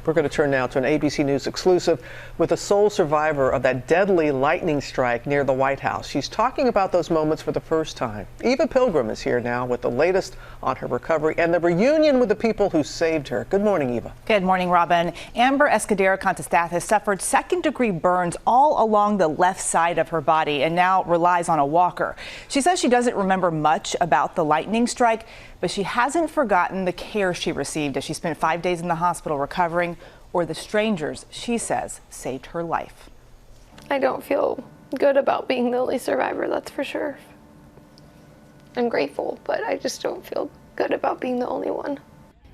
We're going to turn now to an ABC News exclusive with the sole survivor of that deadly lightning strike near the White House. She's talking about those moments for the first time. Eva Pilgrim is here now with the latest on her recovery and the reunion with the people who saved her. Good morning, Eva. Good morning, Robin. Amber Escudero-Kontostathis suffered second-degree burns all along the left side of her body and now relies on a walker. She says she doesn't remember much about the lightning strike, but she hasn't forgotten the care she received as she spent 5 days in the hospital recovering, or the strangers she says saved her life. I don't feel good about being the only survivor, that's for sure. I'm grateful, but I just don't feel good about being the only one.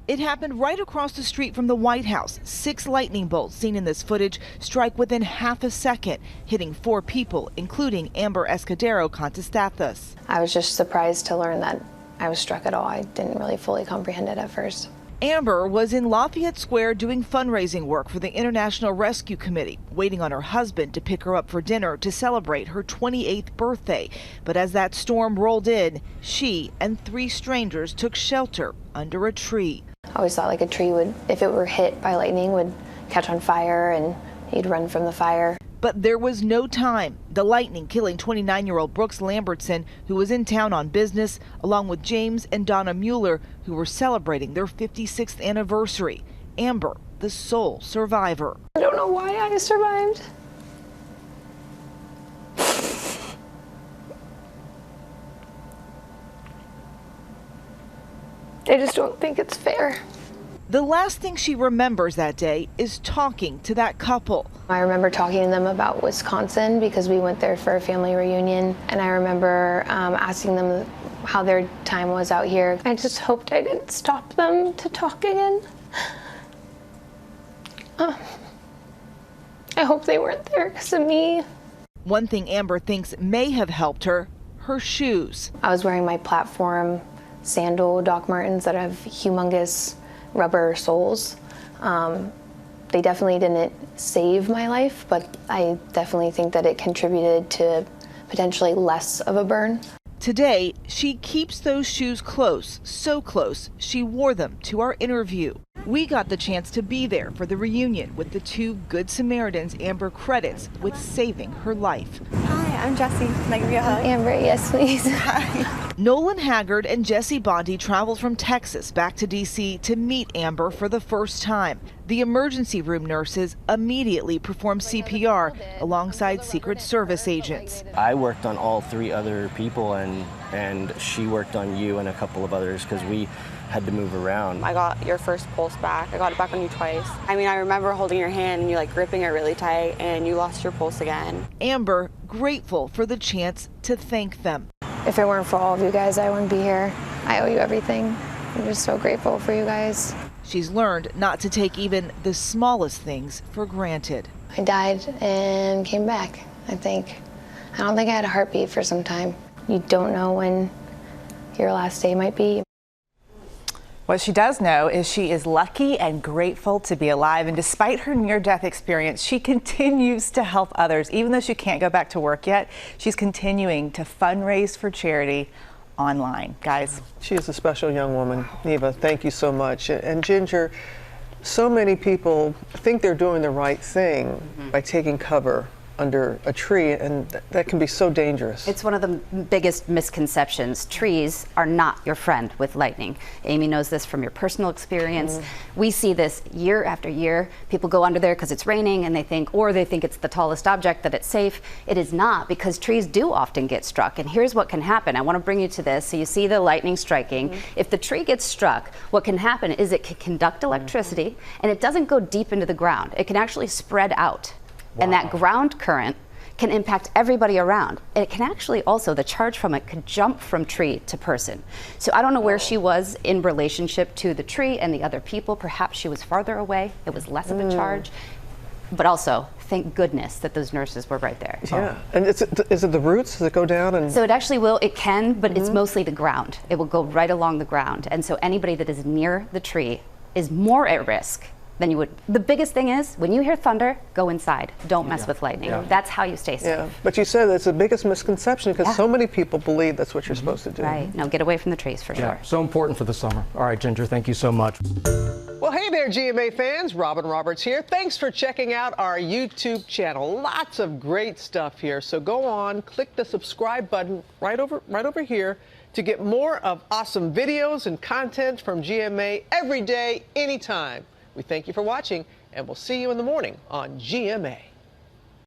It happened right across the street from the White House. 6 lightning bolts seen in this footage strike within half a second, hitting 4 people, including Amber Escudero-Kontostathis. I was just surprised to learn that I was struck at all. I didn't really fully comprehend it at first. Amber was in Lafayette Square doing fundraising work for the International Rescue Committee, waiting on her husband to pick her up for dinner to celebrate her 28th birthday. But as that storm rolled in, she and 3 strangers took shelter under a tree. I always thought like a tree would, if it were hit by lightning, would catch on fire and you'd run from the fire. But there was no time. The lightning killing 29-year-old Brooks Lambertson, who was in town on business, along with James and Donna Mueller, who were celebrating their 56th anniversary. Amber, the sole survivor. I don't know why I survived. I just don't think it's fair. The last thing she remembers that day is talking to that couple. I remember talking to them about Wisconsin because we went there for a family reunion, and I remember asking them how their time was out here. I just hoped I didn't stop them to talk again. I hope they weren't there because of me. One thing Amber thinks may have helped her shoes. I was wearing my platform sandal Doc Martens that have humongous rubber soles. They definitely didn't save my life, but I definitely think that it contributed to potentially less of a burn. Today, she keeps those shoes close, so close she wore them to our interview. We got the chance to be there for the reunion with the 2 Good Samaritans Amber credits with saving her life. Hi, I'm Jessie. Can I give you a hug? Amber, yes, please. Hi. Nolan Haggard and Jesse Bonte traveled from Texas back to D.C. to meet Amber for the first time. The emergency room nurses immediately performed CPR alongside Secret Service agents. I worked on all 3 other people, and she worked on you and a couple of others because we had to move around. I got your first pulse back. I got it back on you twice. I mean, I remember holding your hand and you like gripping it really tight, and you lost your pulse again. Amber grateful for the chance to thank them. If it weren't for all of you guys, I wouldn't be here. I owe you everything. I'm just so grateful for you guys. She's learned not to take even the smallest things for granted. I died and came back, I think. I don't think I had a heartbeat for some time. You don't know when your last day might be. What she does know is she is lucky and grateful to be alive, and despite her near-death experience, she continues to help others. Even though she can't go back to work yet, she's continuing to fundraise for charity online. Guys, she is a special young woman. Eva, thank you so much. And Ginger, so many people think they're doing the right thing by taking cover under a tree, and that can be so dangerous. It's one of the biggest misconceptions. Trees are not your friend with lightning. Amy knows this from your personal experience. We see this year after year. People go under there because it's raining and they think it's the tallest object, that it's safe. It is not, because trees do often get struck. And here's what can happen. I want to bring you to this. So you see the lightning striking. If the tree gets struck, what can happen is it can conduct electricity, and it doesn't go deep into the ground. It can actually spread out. Wow. And that ground current can impact everybody around. And it can actually also, the charge from it could jump from tree to person. So I don't know where she was in relationship to the tree and the other people. Perhaps she was farther away. It was less of a charge. But also, thank goodness that those nurses were right there. Yeah, and is it the roots? Does it go down? And so it actually will, it can, but it's mostly the ground. It will go right along the ground. And so anybody that is near the tree is more at risk than you would. The biggest thing is, when you hear thunder, go inside. Don't mess with lightning. That's how you stay safe. Yeah, but you said that's the biggest misconception, because so many people believe that's what you're supposed to do. Right, no, get away from the trees for sure. So important for the summer. All right, Ginger, thank you so much. Well, hey, Hey there, GMA fans. Robin Roberts here. Thanks for checking out our YouTube channel. Lots of great stuff here. So go on, click the subscribe button right over here to get more of awesome videos and content from GMA every day, anytime. We thank you for watching, and we'll see you in the morning on GMA.